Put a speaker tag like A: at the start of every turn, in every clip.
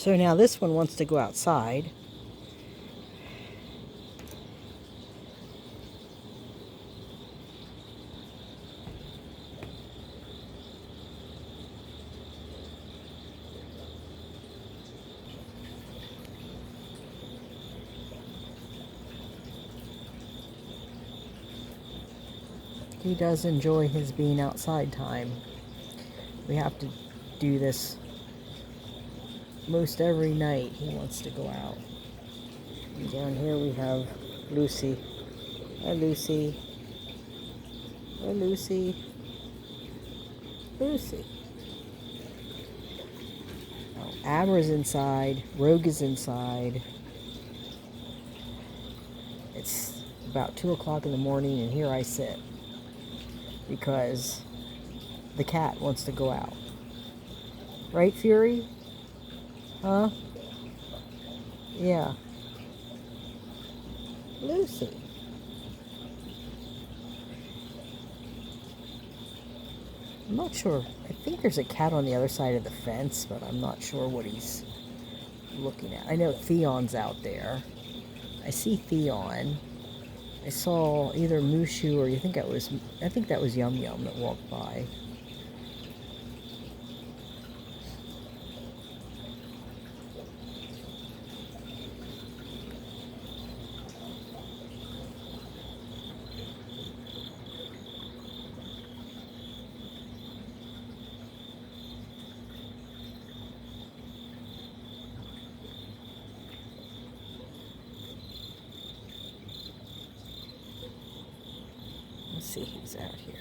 A: So now this one wants to go outside. He does enjoy his being outside time. We have to do this most every night. He wants to go out. And down here we have Lucy. Hi, Lucy. Hi, Lucy. Lucy. Oh, Abra's inside. Rogue is inside. It's about 2 o'clock in the morning, and here I sit because the cat wants to go out. Right, Fury? Huh? Yeah. Lucy. I'm not sure. I think there's a cat on the other side of the fence, but I'm not sure what he's looking at. I know Theon's out there. I see Theon. I saw either Mushu or I think that was Yum Yum that walked by. Let's see who's out here.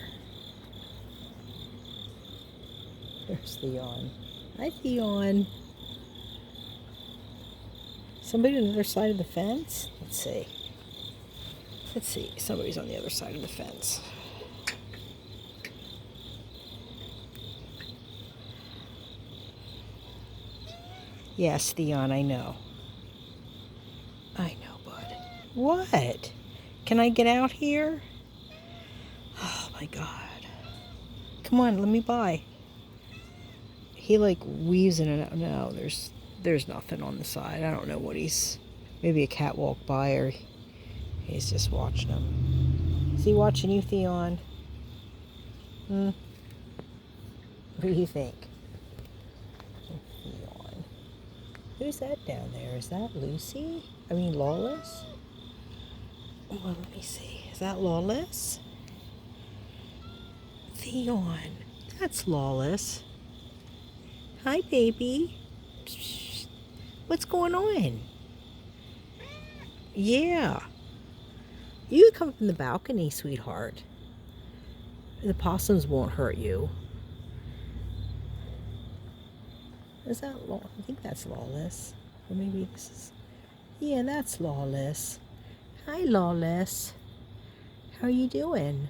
A: There's Theon. Hi, Theon. Somebody on the other side of the fence? Let's see. Let's see. Somebody's on the other side of the fence. Yes, Theon, I know. I know, bud. What? Can I get out here? Oh, my God. Come on, let me by. He, like, weaves in and out. No, there's nothing on the side. I don't know what he's... Maybe a cat walked by or he's just watching him. Is he watching you, Theon? What do you think? Theon. Who's that down there? Is that Lucy? I mean, Lawless? Well, let me see. Is that Lawless? Theon. That's Lawless. Hi, baby. What's going on? Yeah. You come from the balcony, sweetheart. The possums won't hurt you. Is that I think that's Lawless. Or maybe this is... Yeah, that's Lawless. Hi, Lawless. How are you doing?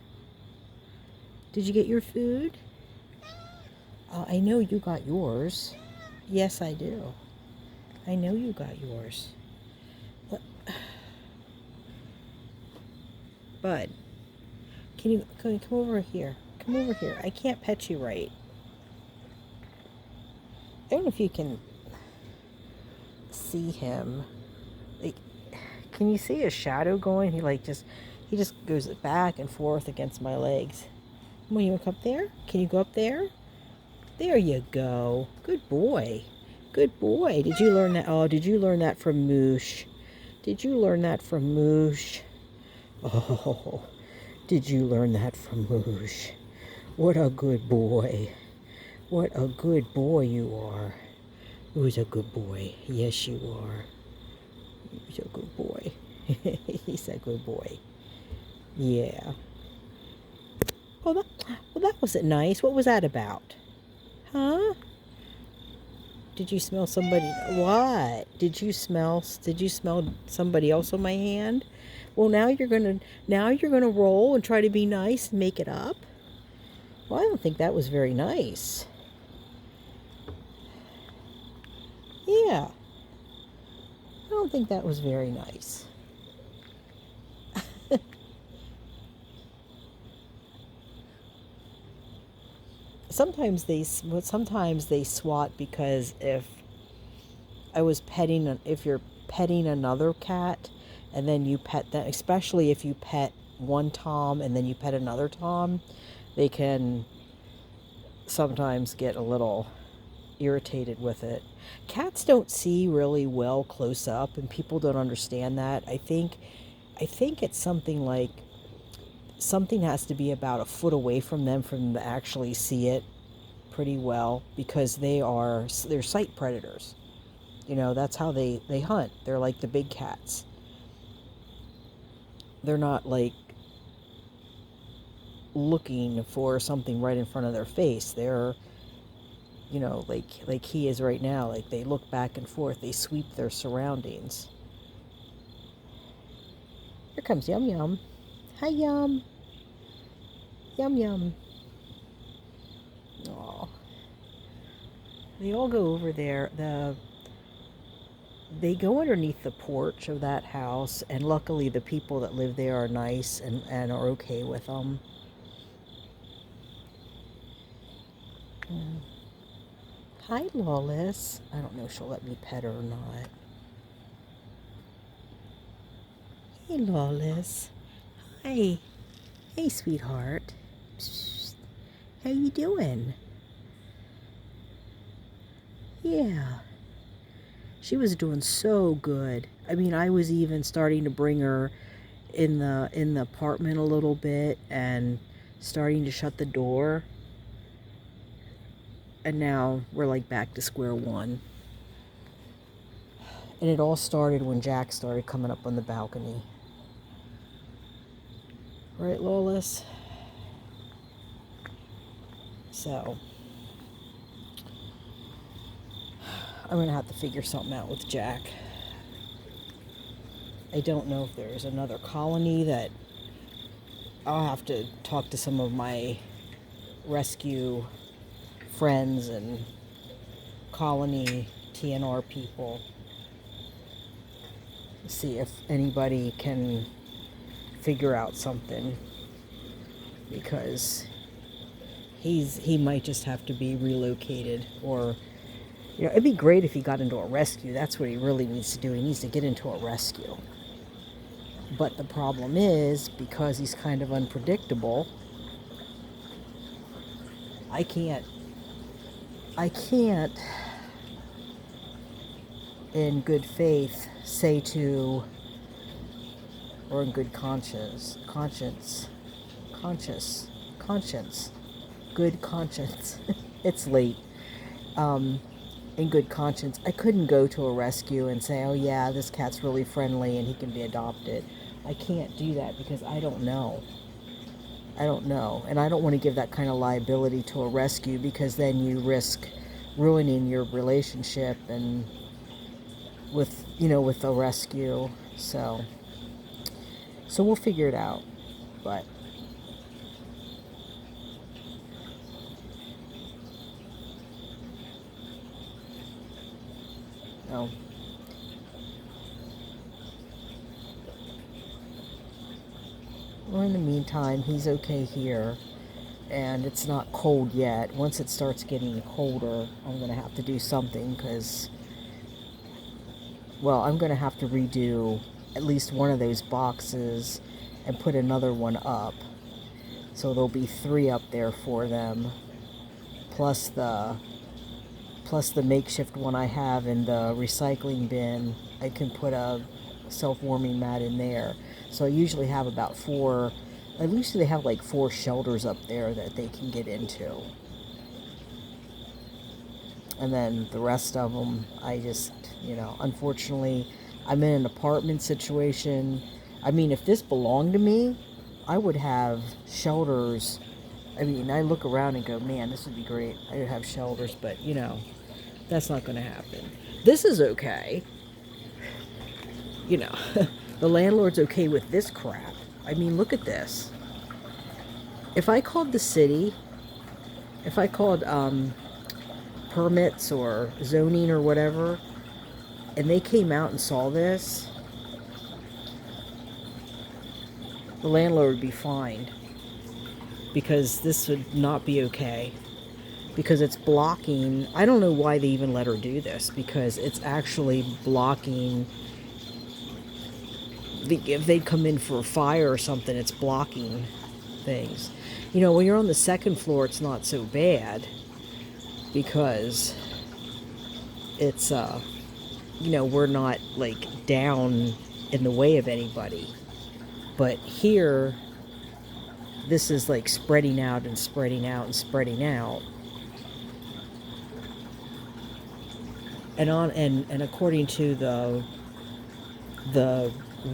A: Did you get your food? I know you got yours. Yes, I do. I know you got yours. What? Bud, can you come over here? Come over here. I can't pet you right. I don't know if you can see him. Like, can you see his shadow going? He just goes back and forth against my legs. Come on, you want to come up there? Can you go up there? There you go. Good boy. Good boy. Did you learn that? Oh, did you learn that from Moosh? Did you learn that from Moosh? Oh, did you learn that from Moosh? What a good boy. What a good boy you are. Who's a good boy? Yes, you are. You're a good boy. He's a good boy. Yeah. Well, that wasn't nice. What was that about? Huh? Did you smell somebody? What? Did you smell somebody else on my hand? Well, now you're gonna roll and try to be nice and make it up? Well, I don't think that was very nice. Yeah. I don't think that was very nice. Sometimes they swat because if I was petting, if you're petting another cat and then you pet them, especially if you pet one Tom and then you pet another Tom, they can sometimes get a little irritated with it. Cats don't see really well close up, and people don't understand that. I think it's something like something has to be about a foot away from them for them to actually see it pretty well, because they're sight predators. That's how they hunt. They're like the big cats. They're not like looking for something right in front of their face. They're, like he is right now. Like, they look back and forth. They sweep their surroundings. Here comes Yum Yum. Hi, Yum. Yum Yum. Aw. They all go over there. They go underneath the porch of that house, and luckily the people that live there are nice and are okay with them. Hi, Lawless. I don't know if she'll let me pet her or not. Hey, Lawless. Hi. Hey, sweetheart. Psst. How you doing? Yeah. She was doing so good. I mean, I was even starting to bring her in the apartment a little bit and starting to shut the door. And now we're like back to square one. And it all started when Jack started coming up on the balcony. Right, Lawless? So I'm going to have to figure something out with Jack. I don't know if there's another colony that I'll have to talk to some of my rescue friends and colony TNR people. See if anybody can figure out something, because he might just have to be relocated, or it'd be great if he got into a rescue. That's what he really needs to do. He needs to get into a rescue. But the problem is, because he's kind of unpredictable, I can't in good faith say to, or in good conscience, good conscience, it's late, in good conscience, I couldn't go to a rescue and say, oh yeah, this cat's really friendly and he can be adopted. I can't do that because I don't know. And I don't want to give that kind of liability to a rescue, because then you risk ruining your relationship and with a rescue. So we'll figure it out. But no. Well, in the meantime, he's okay here, and it's not cold yet. Once it starts getting colder, I'm going to have to do something, because, well, I'm going to have to redo at least one of those boxes and put another one up. So there'll be 3 up there for them, plus the makeshift one I have in the recycling bin. I can put a self-warming mat in there. So I usually have about 4, at least they have like 4 shelters up there that they can get into. And then the rest of them, I just, unfortunately, I'm in an apartment situation. I mean, if this belonged to me, I would have shelters. I mean, I look around and go, man, this would be great. I would have shelters, but, that's not going to happen. This is okay. The landlord's okay with this crap. I mean, look at this. If I called the city, if I called permits or zoning or whatever, and they came out and saw this, the landlord would be fined, because this would not be okay. because it's blocking. I don't know why they even let her do this, because it's actually blocking if they come in for a fire or something, it's blocking things. You know, when you're on the second floor, it's not so bad because it's you know, we're not like down in the way of anybody. But here, this is like spreading out and spreading out and spreading out. And according to the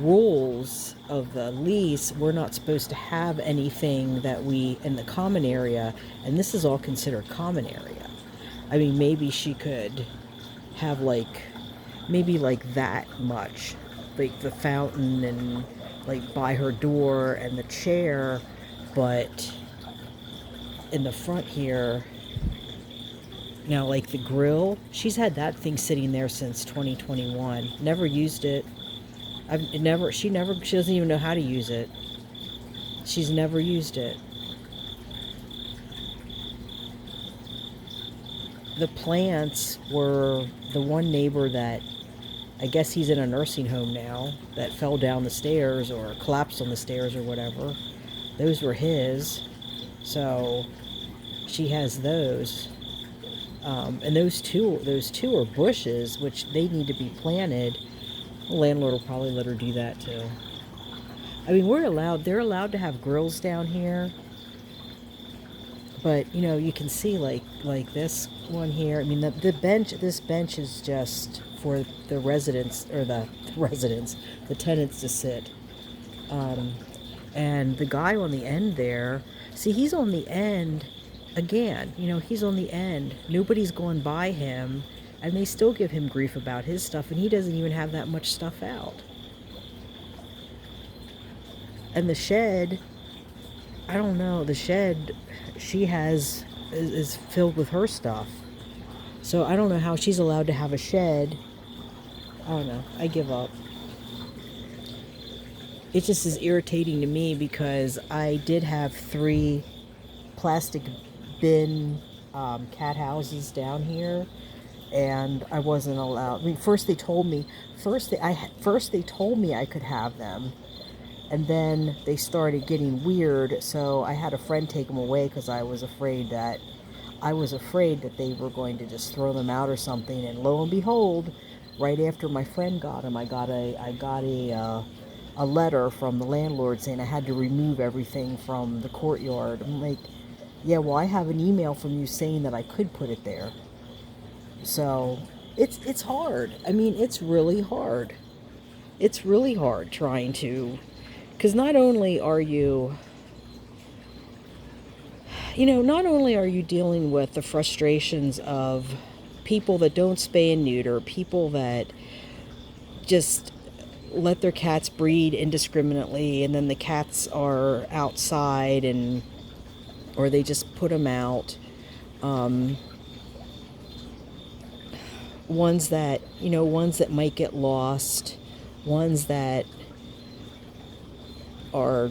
A: rules of the lease, we're not supposed to have anything that we in the common area, and this is all considered common area. I mean, maybe she could have like maybe like that much, like the fountain and like by her door and the chair, but in the front here, now like the grill, she's had that thing sitting there since 2021, never used it. She doesn't even know how to use it. She's never used it. The plants were the one neighbor that, I guess he's in a nursing home now, that fell down the stairs or collapsed on the stairs or whatever. Those were his. So she has those. And those two are bushes, which they need to be planted. The landlord will probably let her do that too. I mean, they're allowed to have grills down here. But, you know, you can see like this one here. I mean, this bench is just for the residents, or the tenants to sit. And the guy on the end there, see, he's on the end again. You know, he's on the end. Nobody's going by him, and they still give him grief about his stuff, and he doesn't even have that much stuff out. And the shed, I don't know, the shed she has is filled with her stuff. So I don't know how she's allowed to have a shed. I don't know. I give up. It just is irritating to me because I did have 3 plastic bin cat houses down here, and I wasn't allowed. I mean, first they told me I could have them, and then they started getting weird. So I had a friend take them away because I was afraid that they were going to just throw them out or something. And lo and behold, right after my friend got them, I got a letter from the landlord saying I had to remove everything from the courtyard. I'm like, yeah, well, I have an email from you saying that I could put it there. So it's hard. I mean, it's really hard. It's really hard trying to, because not only are you dealing with the frustrations of people that don't spay and neuter, people that just let their cats breed indiscriminately, and then the cats are outside, or they just put them out. Ones that might get lost, ones that are,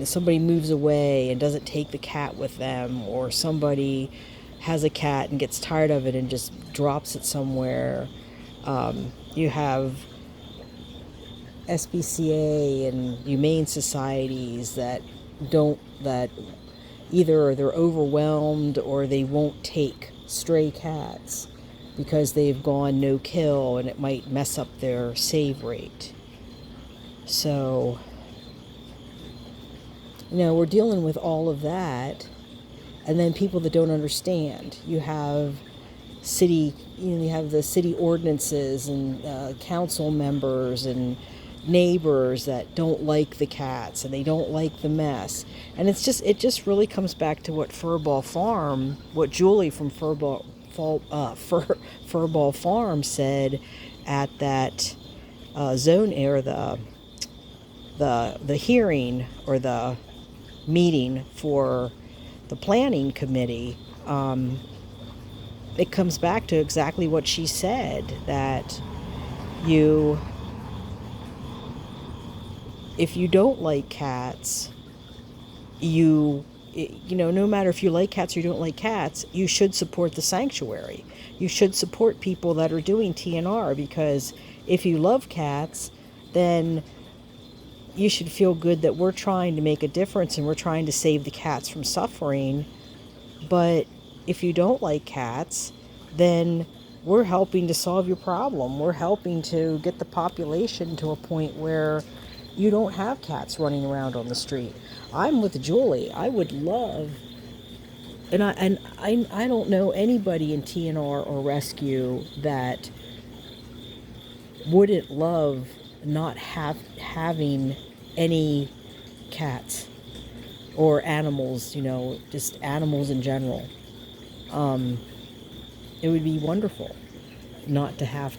A: somebody moves away and doesn't take the cat with them, or somebody has a cat and gets tired of it and just drops it somewhere. You have SPCA and humane societies that either they're overwhelmed or they won't take stray cats because they've gone no kill and it might mess up their save rate. So, we're dealing with all of that, and then people that don't understand. You have the city ordinances and council members and neighbors that don't like the cats and they don't like the mess. And it just really comes back to what Julie from Furball Farm said at that zone air, the hearing or the meeting for the planning committee. It comes back to exactly what she said, that if you don't like cats, you no matter if you like cats or you don't like cats, you should support the sanctuary. You should support people that are doing TNR, because if you love cats, then you should feel good that we're trying to make a difference and we're trying to save the cats from suffering. But if you don't like cats, then we're helping to solve your problem. We're helping to get the population to a point where you don't have cats running around on the street. I'm with Julie. I would love, and I don't know anybody in TNR or rescue that wouldn't love not having any cats or animals, just animals in general. It would be wonderful not to have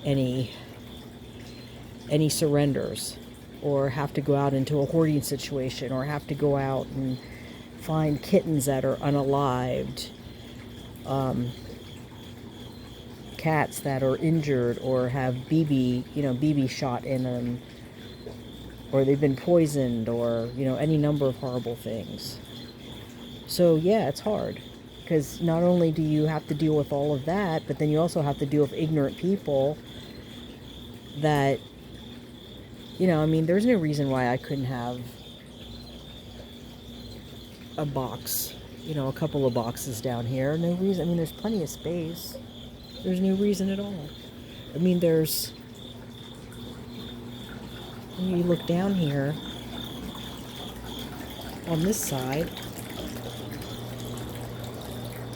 A: any surrenders, or have to go out into a hoarding situation, or have to go out and find kittens that are unalived, cats that are injured or have BB shot in them, or they've been poisoned, or any number of horrible things. So yeah, it's hard, because not only do you have to deal with all of that, but then you also have to deal with ignorant people that, there's no reason why I couldn't have a box, a couple of boxes down here. No reason. There's plenty of space. There's no reason at all. When you look down here on this side,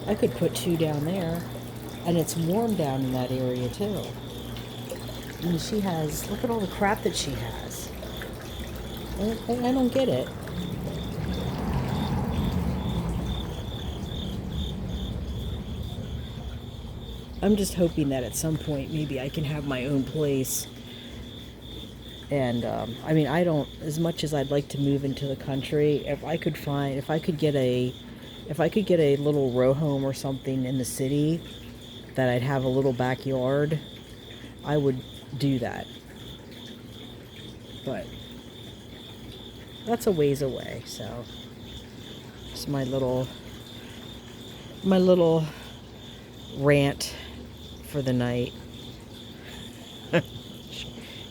A: I could put 2 down there, and it's warm down in that area too. She has, look at all the crap that she has. I don't get it. I'm just hoping that at some point maybe I can have my own place. And I don't, as much as I'd like to move into the country, if I could get a little row home or something in the city that I'd have a little backyard, I would do that. But that's a ways away, so it's my little rant for the night.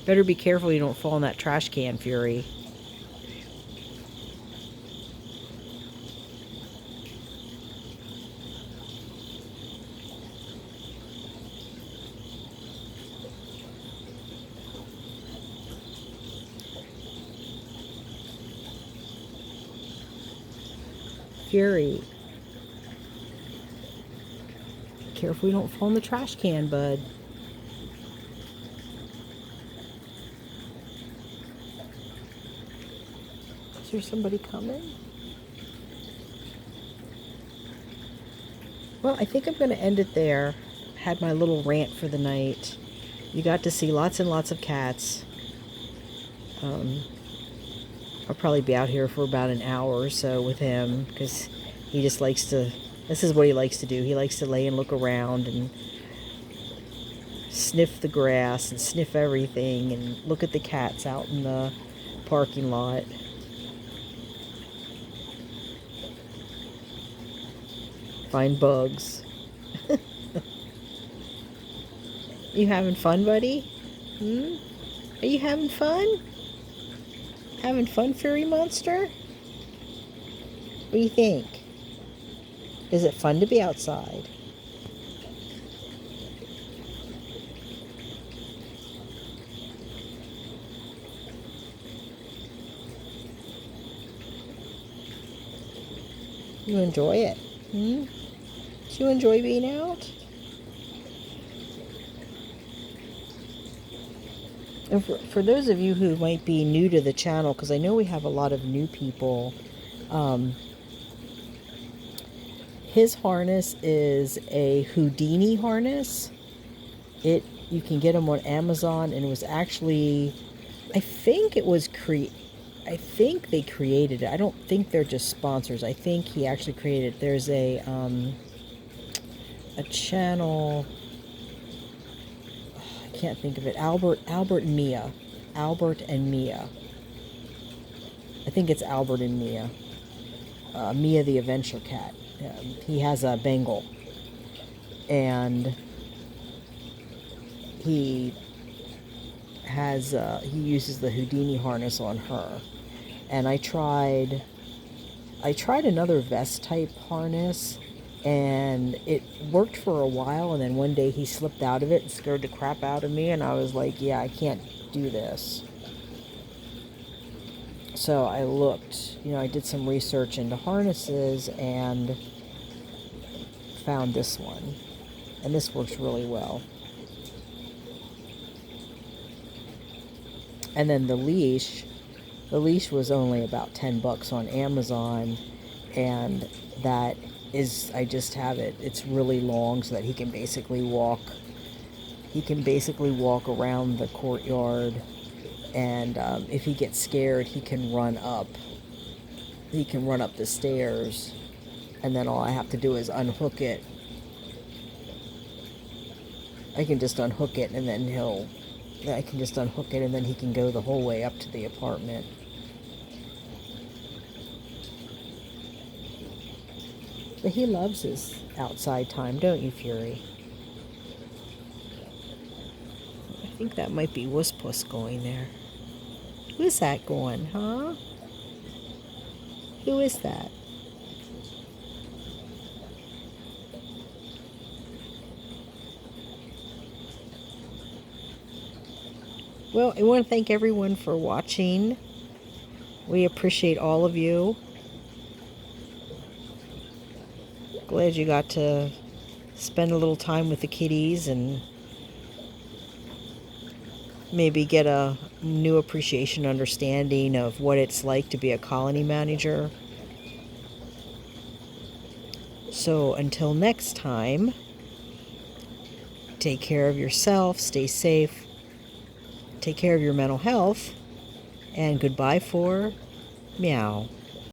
A: Better be careful you don't fall in that trash can, Fury. Fury. Careful you don't fall in the trash can, bud. Is there somebody coming? Well, I think I'm going to end it there. Had my little rant for the night. You got to see lots and lots of cats. I'll probably be out here for about an hour or so with him, because he just likes to, this is what he likes to do. He likes to lay and look around and sniff the grass and sniff everything and look at the cats out in the parking lot. Find bugs. You having fun, buddy? Are you having fun? Having fun, furry monster? What do you think? Is it fun to be outside? You enjoy it? Do you enjoy being out? And for those of you who might be new to the channel, because I know we have a lot of new people, his harness is a Houdini harness. You can get them on Amazon, and it was actually, I think they created it. I don't think they're just sponsors. I think he actually created it. There's a channel, I can't think of it. Albert and Mia. I think it's Albert and Mia. Mia the adventure cat. He has a Bengal, and he he uses the Houdini harness on her. And I tried another vest type harness, and it worked for a while, and then one day he slipped out of it and scared the crap out of me, and I was like, yeah, I can't do this. So I looked, I did some research into harnesses and found this one. And this works really well. And then the leash was only about $10 on Amazon, and that is, I just have it. It's really long so that he can basically walk around the courtyard, and if he gets scared, he can run up the stairs, and then all I have to do is unhook it. I can just unhook it, and then he can go the whole way up to the apartment. But he loves his outside time, don't you, Fury? I think that might be Wuss Puss going there. Who's that going, huh? Who is that? Well, I want to thank everyone for watching. We appreciate all of you. Glad you got to spend a little time with the kitties and maybe get a new appreciation, understanding of what it's like to be a colony manager. So until next time, take care of yourself, stay safe, take care of your mental health, and goodbye for Meow.